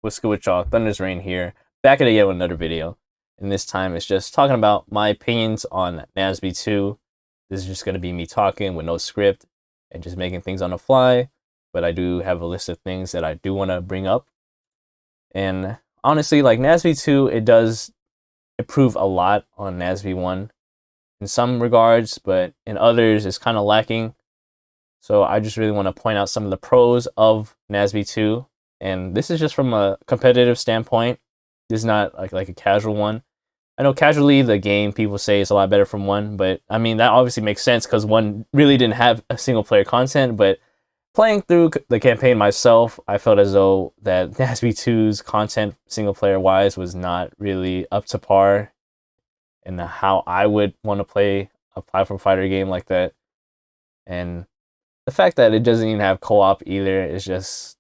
What's good with y'all? ThunderzReign here, back at it again with another video. And this time it's just talking about my opinions on NASB 2. This is just going to be me talking with no script and just making things on the fly. But I do have a list of things that I do want to bring up. And honestly, like NASB 2, it does improve a lot on NASB 1 in some regards, but in others it's kind of lacking. So I just really want to point out some of the pros of NASB 2. And this is just from a competitive standpoint. This is not like a casual one. I know casually the game people say is a lot better from 1, but I mean that obviously makes sense because 1 really didn't have a single player content. But playing through the campaign myself, I felt as though that NASB 2's content single player wise was not really up to par in how I would want to play a platform fighter game like that. And the fact that it doesn't even have co-op either is just,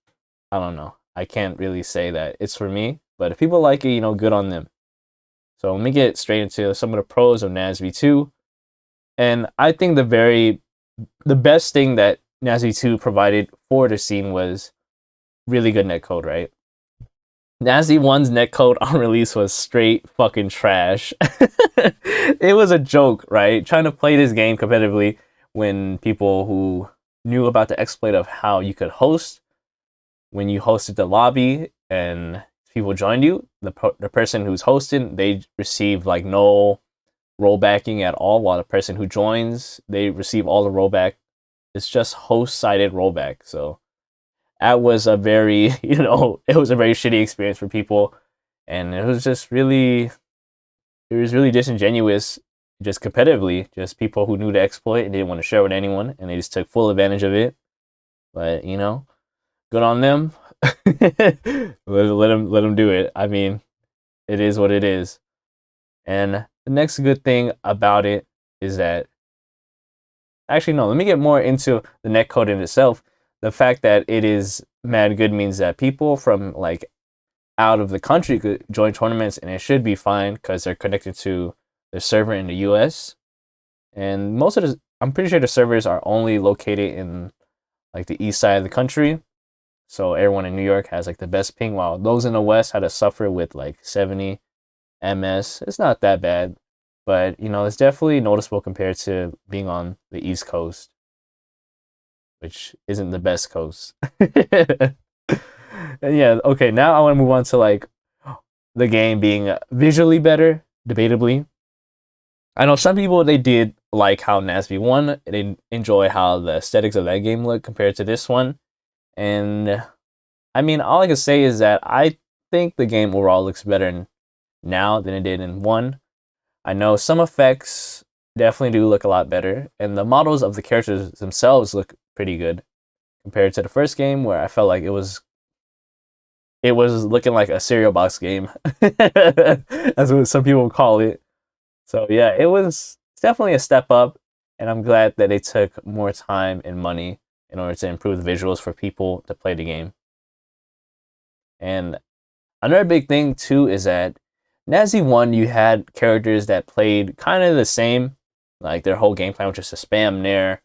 I don't know. I can't really say that it's for me, but if people like it, good on them. So let me get straight into some of the pros of NASB 2. And I think the best thing that NASB 2 provided for the scene was really good netcode, right? NASB 1's netcode on release was straight fucking trash. It was a joke, right? Trying to play this game competitively when people who knew about the exploit of how you could host, when you hosted the lobby and people joined you, the person who's hosting, they receive like no rollbacking at all, while the person who joins, they receive all the rollback. It's just host-sided rollback. So that was a very, it was a very shitty experience for people. And it was just really, disingenuous, just competitively, just people who knew the exploit and didn't want to share with anyone, and they just took full advantage of it. But, good on them. let them do it. I mean, it is what it is. And the next good thing about it is that, actually no, let me get more into the netcode in itself. The fact that it is mad good means that people from like out of the country could join tournaments, and it should be fine because they're connected to the server in the US. And I'm pretty sure the servers are only located in like the east side of the country. So everyone in New York has like the best ping, while those in the West had to suffer with like 70 ms. It's not that bad, but it's definitely noticeable compared to being on the East Coast, which isn't the best coast. And yeah, okay, now I want to move on to like the game being visually better, debatably. I know some people, they did like how NASB 1, they enjoy how the aesthetics of that game look compared to this one. And I mean, all I can say is that I think the game overall looks better now than it did in 1. I know some effects definitely do look a lot better, and the models of the characters themselves look pretty good compared to the first game, where I felt like it was looking like a cereal box game, as what some people call it. So yeah, it's definitely a step up, and I'm glad that they took more time and money in order to improve the visuals for people to play the game. And another big thing too is that NASB 1, you had characters that played kind of the same, like their whole game plan was just to spam Nair,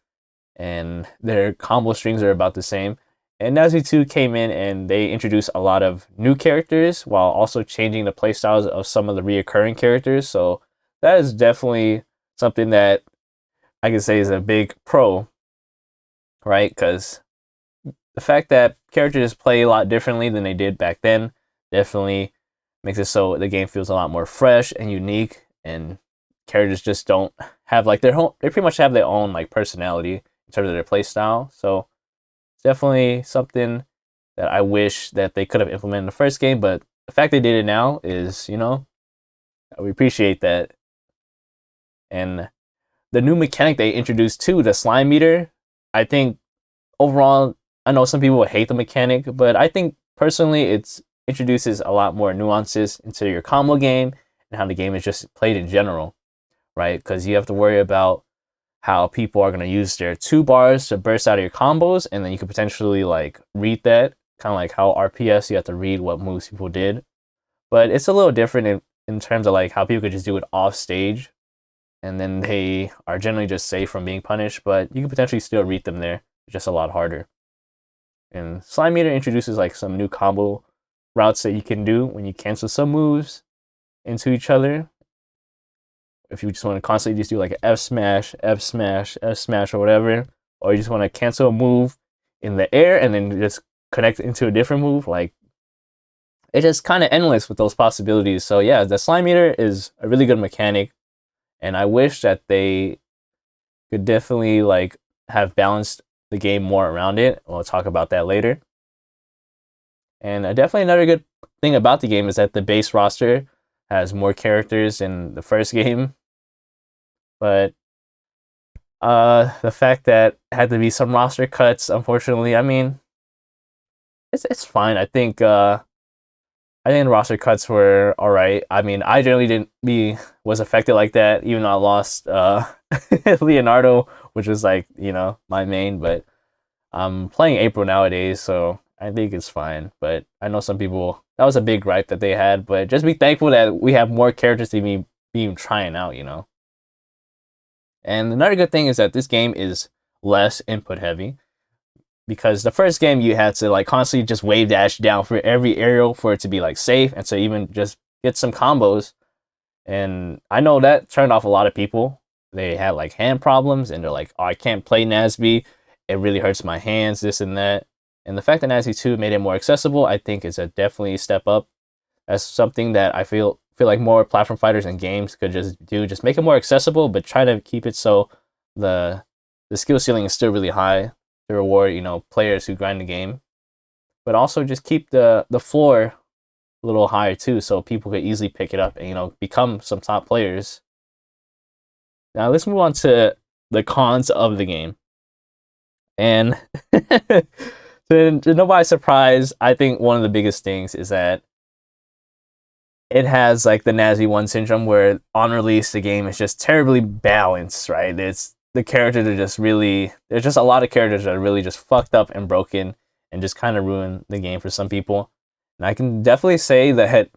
and their combo strings are about the same. And NASB 2 came in and they introduced a lot of new characters while also changing the playstyles of some of the reoccurring characters. So that is definitely something that I can say is a big pro, right? Because the fact that characters play a lot differently than they did back then definitely makes it so the game feels a lot more fresh and unique, and characters just don't have like they pretty much have their own like personality in terms of their play style. So it's definitely something that I wish that they could have implemented in the first game, but the fact they did it now is, we appreciate that. And the new mechanic they introduced too, the slime meter, I think overall, I know some people would hate the mechanic, but I think personally it introduces a lot more nuances into your combo game and how the game is just played in general, right? Because you have to worry about how people are going to use their 2 bars to burst out of your combos, and then you could potentially like read that, kind of like how RPS, you have to read what moves people did. But it's a little different in terms of like how people could just do it off stage, and then they are generally just safe from being punished, but you can potentially still read them there. It's just a lot harder. And Slime Meter introduces like some new combo routes that you can do when you cancel some moves into each other. If you just want to constantly just do like an F smash, F smash, F smash, or whatever, or you just want to cancel a move in the air and then just connect into a different move, like it's just kind of endless with those possibilities. So yeah, the slime meter is a really good mechanic, and I wish that they could definitely like have balanced the game more around it. We'll talk about that later. And definitely another good thing about the game is that the base roster has more characters in the first game, but the fact that had to be some roster cuts, unfortunately, I mean, it's fine. I think the roster cuts were all right. I mean, I generally didn't be was affected like that, even though I lost Leonardo, which was like my main. But I'm playing April nowadays, so I think it's fine. But I know some people that was a big gripe that they had. But just be thankful that we have more characters to be even trying out. And another good thing is that this game is less input heavy, because the first game you had to like constantly just wave dash down for every aerial for it to be like safe and to even just get some combos. And I know that turned off a lot of people. They had like hand problems and they're like, oh, I can't play Nasby. It really hurts my hands, this and that. And the fact that Nasby 2 made it more accessible, I think is a definitely step up. That's something that I feel like more platform fighters and games could just do. Just make it more accessible, but try to keep it so the skill ceiling is still really high to reward players who grind the game, but also just keep the floor a little higher too, so people could easily pick it up and become some top players. Now let's move on to the cons of the game, and to nobody's surprise, I think one of the biggest things is that it has like the Nazi 1 syndrome, where on release the game is just terribly balanced, right? It's the characters are just really, there's just a lot of characters that are really just fucked up and broken and just kind of ruin the game for some people. And I can definitely say that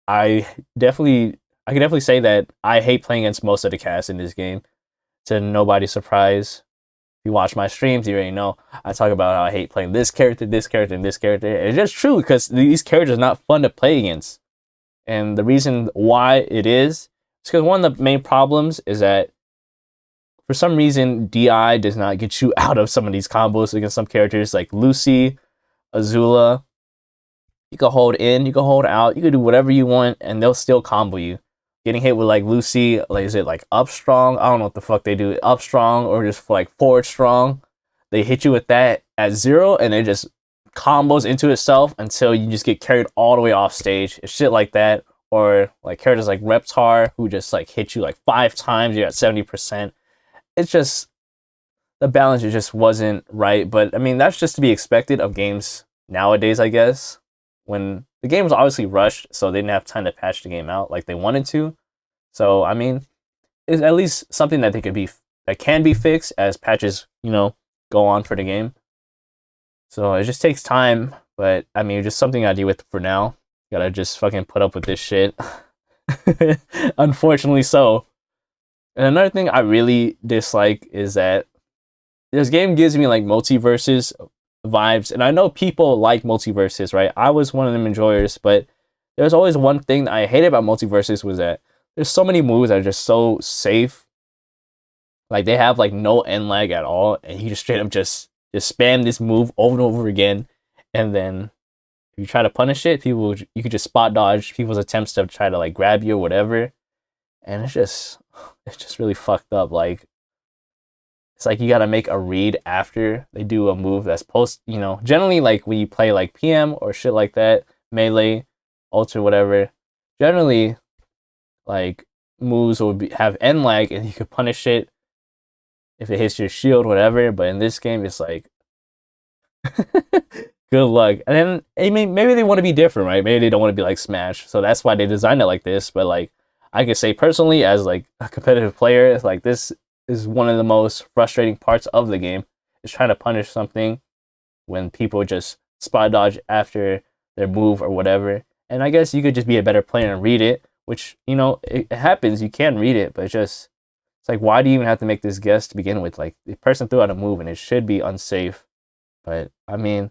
I can definitely say that I hate playing against most of the cast in this game, to nobody's surprise. If you watch my streams, you already know I talk about how I hate playing this character, this character, and this character. And it's just true, because these characters are not fun to play against. And the reason why it is because one of the main problems is that for some reason, DI does not get you out of some of these combos against some characters like Lucy, Azula. You can hold in, you can hold out, you can do whatever you want, and they'll still combo you. Getting hit with like Lucy, like is it like up strong? I don't know what the fuck they do, up strong or just like forward strong. They hit you with that at 0, and it just combos into itself until you just get carried all the way off stage. It's shit like that. Or like characters like Reptar, who just like hit you like 5 times, you're at 70%. It's just, the balance just wasn't right. But I mean, that's just to be expected of games nowadays, I guess. When the game was obviously rushed, so they didn't have time to patch the game out like they wanted to. So I mean, it's at least something that can be fixed as patches, go on for the game. So it just takes time, but I mean, just something I deal with for now. Gotta just fucking put up with this shit. Unfortunately so. And another thing I really dislike is that this game gives me like multiverses vibes, and I know people like multiverses, right? I was one of them enjoyers, but there's always one thing that I hated about multiverses was that there's so many moves that are just so safe. Like they have like no end lag at all, and you just straight up just spam this move over and over again, and then if you try to punish it, you could just spot dodge people's attempts to try to like grab you or whatever, and it's just really fucked up. Like it's like you gotta make a read after they do a move that's generally like when you play like PM or shit like that, melee, ultra, whatever, generally like moves will have end lag and you could punish it if it hits your shield, whatever. But in this game, it's like good luck. And then I mean, maybe they want to be different, right? Maybe they don't want to be like Smash, so that's why they designed it like this. But like I could say personally, as like a competitive player, it's like this is one of the most frustrating parts of the game, is trying to punish something when people just spot dodge after their move or whatever. And I guess you could just be a better player and read it, which it happens. You can read it, but it's like, why do you even have to make this guess to begin with? Like the person threw out a move and it should be unsafe. But I mean,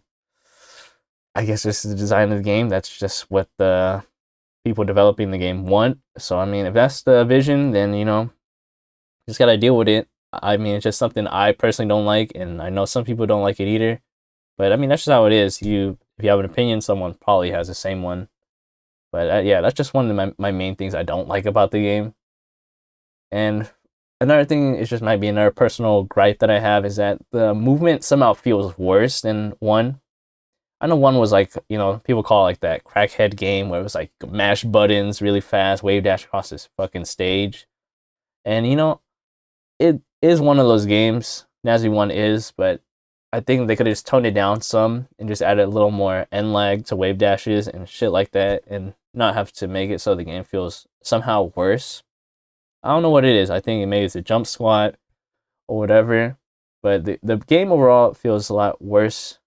I guess this is the design of the game. That's just what the people developing the game want. So I mean, if that's the vision, then just gotta deal with it. I mean, it's just something I personally don't like, and I know some people don't like it either. But I mean, that's just how it is. If you have an opinion, someone probably has the same one. But yeah, that's just one of my main things I don't like about the game. And another thing is just might be another personal gripe that I have is that the movement somehow feels worse than one. I know one was like, people call it like that crackhead game where it was like mash buttons really fast, wave dash across this fucking stage. And it is one of those games. Nasty one is, but I think they could have just toned it down some and just added a little more end lag to wave dashes and shit like that, and not have to make it so the game feels somehow worse. I don't know what it is. I think maybe it's a jump squat or whatever, but the game overall feels a lot worse.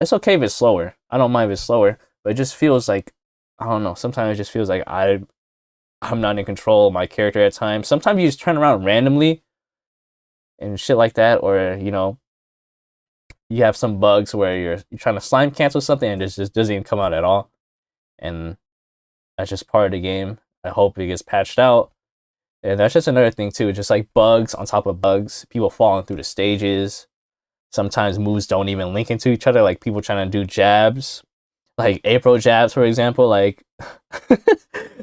It's okay if it's slower. I don't mind if it's slower, but it just feels like, I don't know. Sometimes it just feels like I'm not in control of my character at times. Sometimes you just turn around randomly and shit like that, or you have some bugs where you're trying to slime cancel something and it just doesn't even come out at all, and that's just part of the game. I hope it gets patched out. And that's just another thing too, just like bugs on top of bugs, people falling through the stages. Sometimes moves don't even link into each other, like people trying to do jabs, like April jabs, for example. Like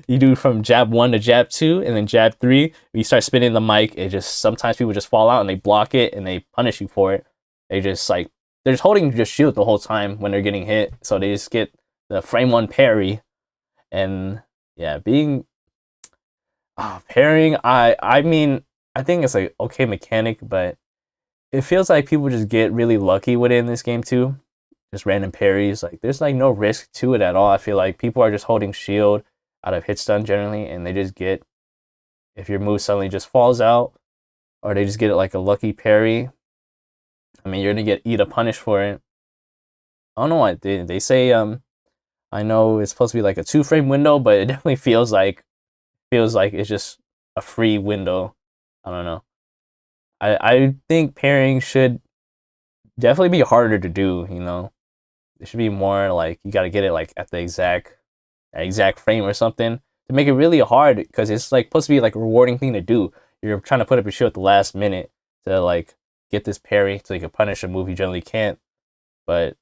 you do from jab 1 to jab 2, and then jab 3. You start spinning the mic. It just sometimes people just fall out and they block it and they punish you for it. They're just holding your shield the whole time when they're getting hit, so they just get the frame 1 parry. And yeah, pairing. I mean, I think it's like okay mechanic, but it feels like people just get really lucky with it in this game too. Just random parries. Like there's like no risk to it at all. I feel like people are just holding shield out of hit stun generally, and they just get, if your move suddenly just falls out, or they just get it like a lucky parry. I mean, you're gonna eat a punish for it. I don't know what they say. I know it's supposed to be like a 2-frame window, but it definitely feels like it's just a free window. I don't know. I think pairing should definitely be harder to do. It should be more like you got to get it like at the exact frame or something to make it really hard, because it's like supposed to be like a rewarding thing to do. You're trying to put up your shield at the last minute to like get this parry so you can punish a move you generally can't. But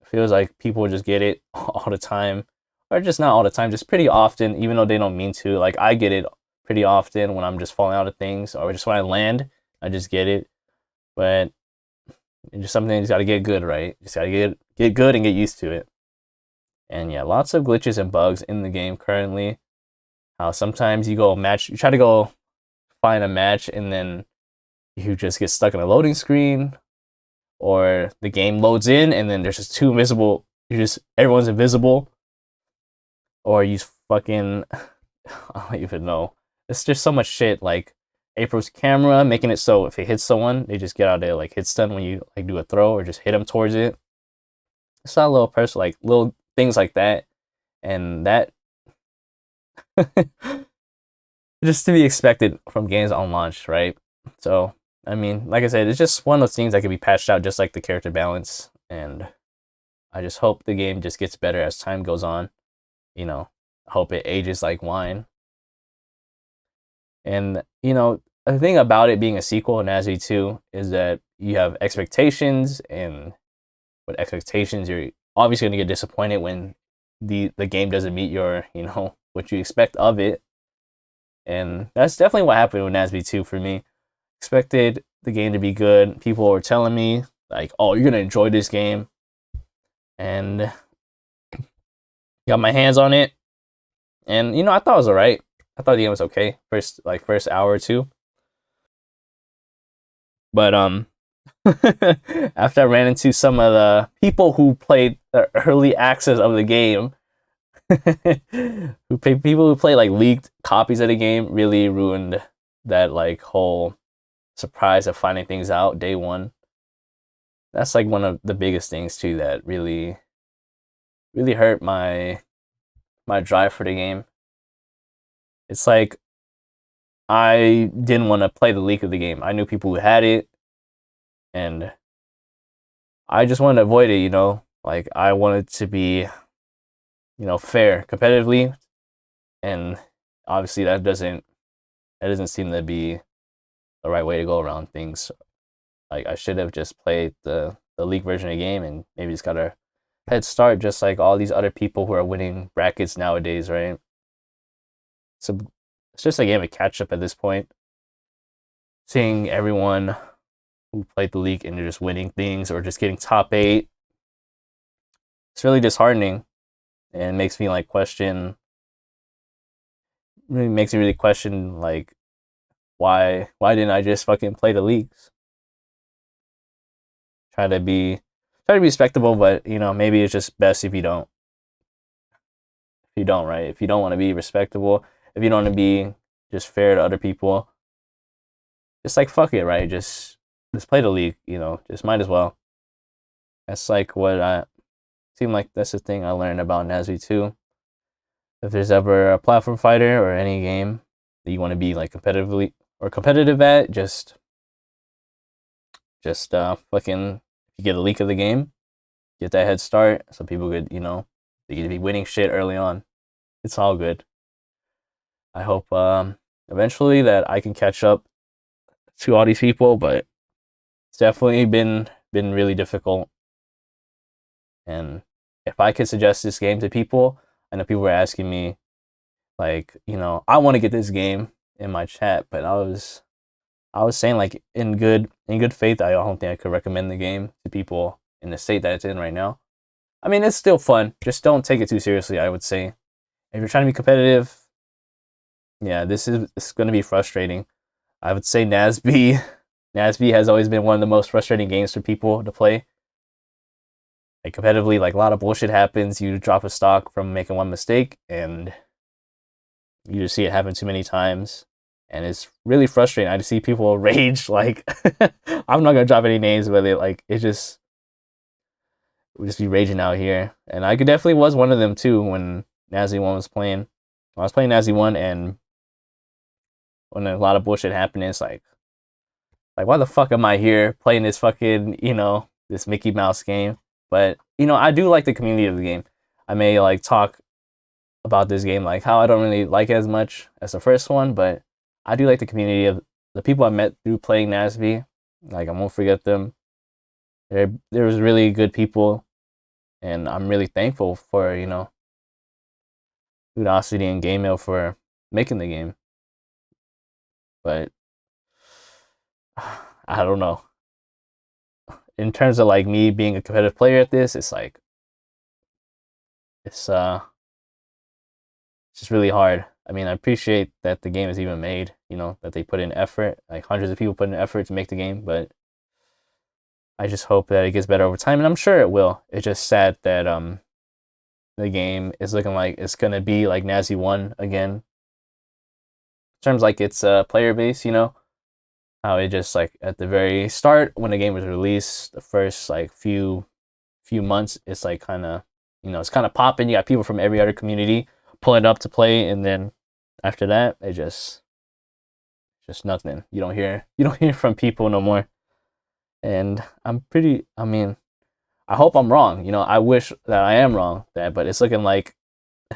it feels like people just get it all the time, or just not all the time, just pretty often, even though they don't mean to. Like I get it pretty often when I'm just falling out of things, or just when I land, I just get it. But it's just something you just got to get good, right? Just got to get good and get used to it. And yeah, lots of glitches and bugs in the game currently. How sometimes you try to go find a match, and then you just get stuck in a loading screen, or the game loads in and then there's just two invisible. Everyone's invisible, or you fucking I don't even know. It's just so much shit. Like April's camera making it so if it hits someone, they just get out of like hit stun when you like do a throw or just hit them towards it. It's not a little person, like little things like that, and that just to be expected from games on launch, right? So I mean, like I said, it's just one of those things that can be patched out, just like the character balance. And I just hope the game just gets better as time goes on. I hope it ages like wine. And the thing about it being a sequel in Nasby 2 is that you have expectations, and with expectations, you're obviously going to get disappointed when the game doesn't meet your, what you expect of it. And that's definitely what happened with Nasby 2 for me. Expected the game to be good. People were telling me like, "Oh, you're gonna enjoy this game," and got my hands on it, and I thought it was alright. I thought the game was okay first hour or two, but after I ran into some of the people who played the early access of the game, people who play like leaked copies of the game, really ruined that like whole surprise of finding things out day one. That's like one of the biggest things too that really hurt my drive for the game. It's like I didn't want to play the leak of the game. I knew people who had it, and I just wanted to avoid it, Like I want it to be, fair competitively, and obviously that doesn't seem to be the right way to go around things. Like I should have just played the league version of the game and maybe just got a head start, just like all these other people who are winning brackets nowadays, right? So it's just a game of catch up at this point. Seeing everyone who played the league and they're just winning things or just getting top 8, it's really disheartening and makes me like question. Really makes me really question like why didn't I just fucking play the leagues? Try to be try to be respectable, but maybe it's just best if you don't. If you don't, right? If you don't want to be respectable, if you don't want to be just fair to other people, just like fuck it, right? Just play the league, just might as well. That's like what I seem like that's the thing I learned about Nasby too. If there's ever a platform fighter or any game that you want to be like competitive at, just fucking if you get a leak of the game, get that head start so people could, they could be winning shit early on. It's all good. I hope eventually that I can catch up to all these people, but it's definitely been really difficult. And if I could suggest this game to people, I know people were asking me like, I want to get this game in my chat, but I was saying like in good faith, I don't think I could recommend the game to people in the state that it's in right now. I mean, it's still fun. Just don't take it too seriously, I would say. If you're trying to be competitive, yeah, this is going to be frustrating. I would say Nasby Nasby has always been one of the most frustrating games for people to play. Like competitively, like a lot of bullshit happens. You drop a stock from making one mistake, and you just see it happen too many times, and it's really frustrating. I just see people rage. Like I'm not gonna drop any names, but it just would just be raging out here. And I could definitely was one of them too when Nazi One was playing. When I was playing Nazi One, and when a lot of bullshit happened, it's like why the fuck am I here playing this fucking this Mickey Mouse game? But I do like the community of the game. I may like talk about this game like how I don't really like it as much as the first one, but I do like the community of the people I met through playing Nasby. Like I won't forget them. There was really good people, and I'm really thankful for Ludosity and Game Mail for making the game. But I don't know. In terms of like me being a competitive player at this, it's like it's just really hard. I mean, I appreciate that the game is even made, that they put in effort, like hundreds of people put in effort to make the game, but I just hope that it gets better over time, and I'm sure it will. It's just sad that the game is looking like it's gonna be like Nazi 1 again. In terms like its player base, how it just like at the very start when the game was released, the first like few months, it's like kind of it's kind of popping. You got people from every other community pulling up to play, and then after that, it just nothing. You don't hear from people no more. And I mean, I hope I'm wrong. I wish that I am wrong. But it's looking like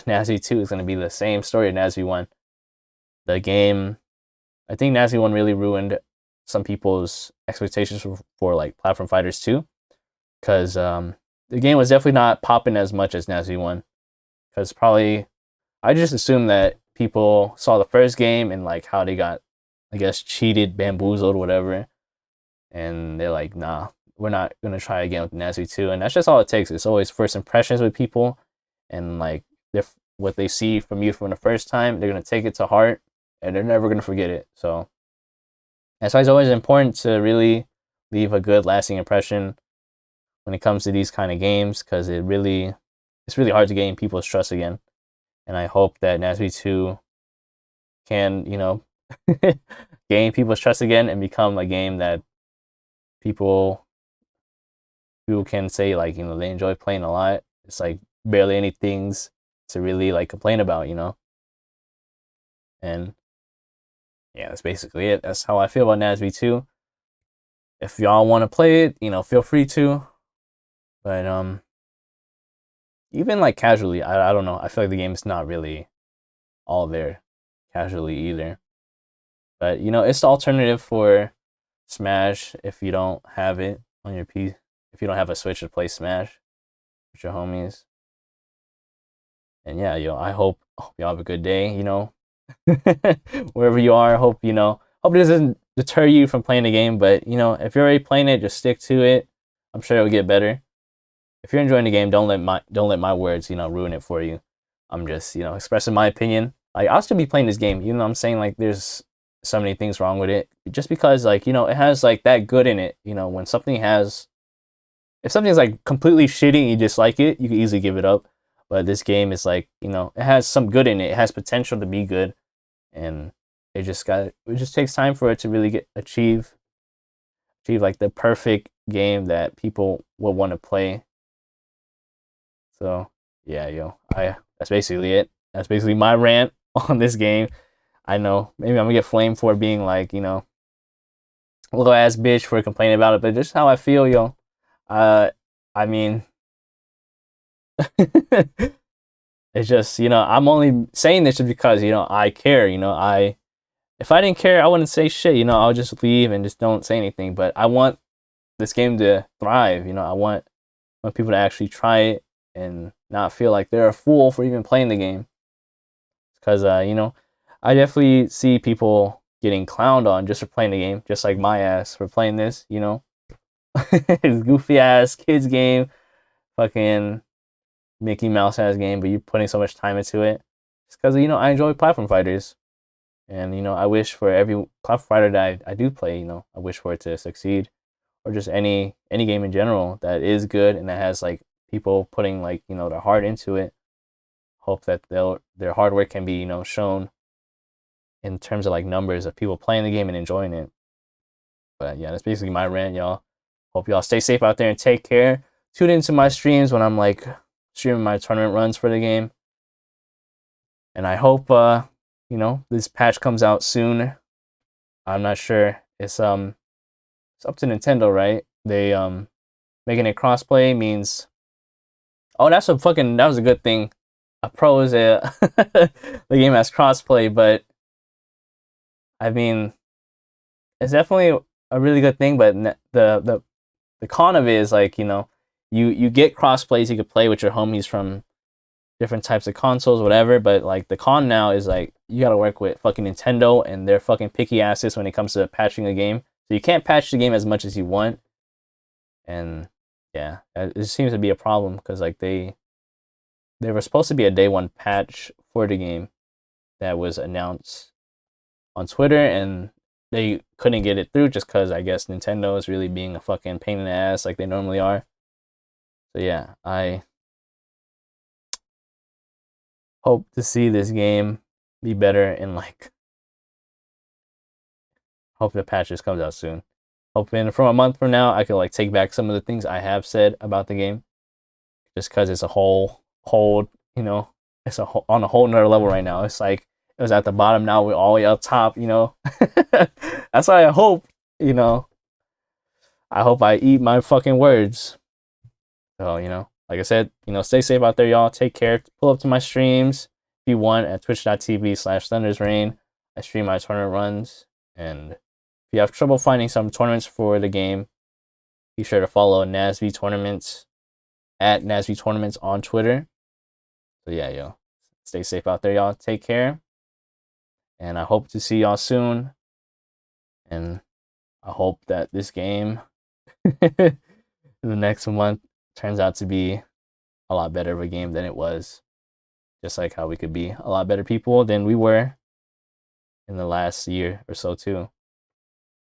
Nazi 2 is going to be the same story as Nazi 1. The game, I think Nazi 1 really ruined some people's expectations for like platform fighters too, because the game was definitely not popping as much as Nazi 1. Because probably I just assumed that people saw the first game and like how they got, I guess, cheated, bamboozled, whatever, and they're like, nah, we're not gonna try again with Nazi 2. And that's just all it takes. It's always first impressions with people, and like what they see from you from the first time, they're gonna take it to heart, and they're never gonna forget it. So that's why it's always important to really leave a good, lasting impression when it comes to these kind of games, because it's really hard to gain people's trust again. And I hope that Nasby 2 can, gain people's trust again and become a game that people can say like, they enjoy playing a lot. It's like barely any things to really like complain about, And yeah, that's basically it. That's how I feel about Nasby 2. If y'all want to play it, feel free to. But even like casually, I don't know. I feel like the game is not really all there casually either. But you know, it's the alternative for Smash if you don't have it on your P. If you don't have a Switch to play Smash with your homies. And yeah, yo, I hope y'all have a good day. You know, wherever you are, hope it doesn't deter you from playing the game. But you know, if you're already playing it, just stick to it. I'm sure it'll get better. If you're enjoying the game, don't let my words, ruin it for you. I'm just, expressing my opinion. Like I'll still be playing this game, even though I'm saying like there's so many things wrong with it. Just because like, it has like that good in it. When something has if something's like completely shitty and you dislike it, you can easily give it up. But this game is like, it has some good in it. It has potential to be good. And it just takes time for it to really achieve like the perfect game that people will want to play. So yeah, that's basically it. That's basically my rant on this game. I know maybe I'm gonna get flamed for being like, a little ass bitch for complaining about it, but just how I feel, yo. I mean, it's just, I'm only saying this just because, I care, if I didn't care, I wouldn't say shit, I'll just leave and just don't say anything. But I want this game to thrive, I want people to actually try it and not feel like they're a fool for even playing the game. Because, I definitely see people getting clowned on just for playing the game, just like my ass for playing this, It's goofy ass kids game, fucking Mickey Mouse ass game, but you're putting so much time into it. It's because, I enjoy platform fighters. And, I wish for every platform fighter that I do play, I wish for it to succeed. Or just any game in general that is good and that has like people putting like, their heart into it. Hope that their hard work can be, shown in terms of like numbers of people playing the game and enjoying it. But yeah, that's basically my rant, y'all. Hope y'all stay safe out there and take care. Tune into my streams when I'm like streaming my tournament runs for the game. And I hope this patch comes out soon. I'm not sure. It's up to Nintendo, right? They making it crossplay means that was a good thing. A pro is the game has crossplay, but I mean it's definitely a really good thing, but the con of it is like, you get crossplays, you could play with your homies from different types of consoles, whatever, but like the con now is like you gotta work with fucking Nintendo and they're fucking picky asses when it comes to patching a game. So you can't patch the game as much as you want. And yeah, it seems to be a problem because like they were supposed to be a day one patch for the game that was announced on Twitter and they couldn't get it through just because I guess Nintendo is really being a fucking pain in the ass like they normally are. So yeah, I hope to see this game be better and like hope the patch just comes out soon. Hoping from a month from now I can like take back some of the things I have said about the game. Just because it's a it's on a whole nother level right now. It's like it was at the bottom, now we're all the way up top, That's why I hope, I hope I eat my fucking words. So, like I said, stay safe out there, y'all. Take care. Pull up to my streams if you want at twitch.tv/ThunderzReign. I stream my tournament runs. And if you have trouble finding some tournaments for the game, be sure to follow NASB Tournaments at NASB Tournaments on Twitter. So yeah, yo. Stay safe out there, y'all. Take care. And I hope to see y'all soon. And I hope that this game in the next month turns out to be a lot better of a game than it was. Just like how we could be a lot better people than we were in the last year or so too.